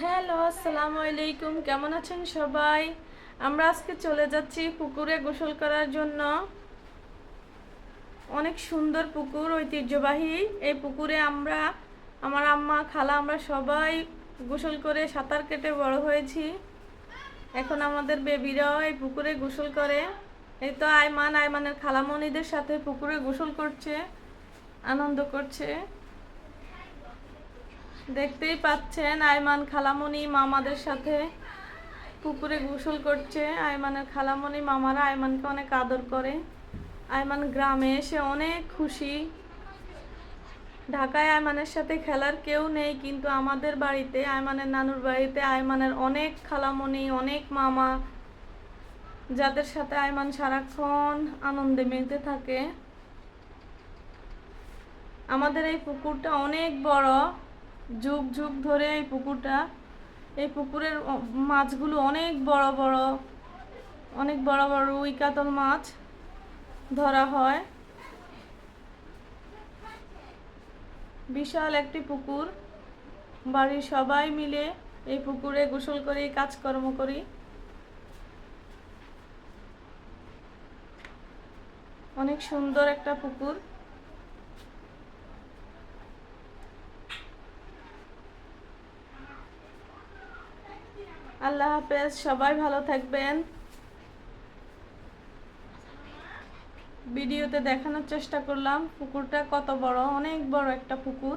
Hello, আসসালামু আলাইকুম। কেমন আছেন সবাই? আমরা আজকে চলে যাচ্ছি পুকুরে গোসল করার জন্য। অনেক সুন্দর পুকুর, ঐতিহ্যবাহী। এই পুকুরে আমার আম্মা, খালা, আমরা সবাই গোসল করে সাঁতার কেটে বড় হয়েছি। এখন আমাদের বেবিরাও এই পুকুরে গোসল করে। এই তো আয়মানের খালামণিদের সাথে পুকুরে গোসল করছে, আনন্দ করছে। দেখতেই পাচ্ছেন আয়মান খালামণি মামাদের সাথে পুকুরে গোসল করছে। আয়মানের খালামণি মামারা আয়মানকে অনেক আদর করে। আয়মান গ্রামে এসে অনেক খুশি। ঢাকায় আয়মানের সাথে খেলার কেউ নেই, কিন্তু আমাদের বাড়িতে, আয়মানের নানুর বাড়িতে আয়মানের অনেক খালামণি, অনেক মামা, যাদের সাথে আয়মান সারাক্ষণ আনন্দে মেতে থাকে। আমাদের এই পুকুরটা অনেক বড়, যুগ যুগ ধরে এই পুকুরের মাছগুলো অনেক বড় বড়, অনেক বড় বড় রুই কাতল মাছ ধরা হয়। বিশাল একটি পুকুর। বাড়ির সবাই মিলে এই পুকুরে গোসল করি, কাজকর্ম করি। অনেক সুন্দর একটা পুকুর। আল্লাহ হাফেজ, সবাই ভালো থাকবেন। ভিডিওতে দেখানোর চেষ্টা করলাম পুকুরটা কত বড়, অনেক বড় একটা পুকুর।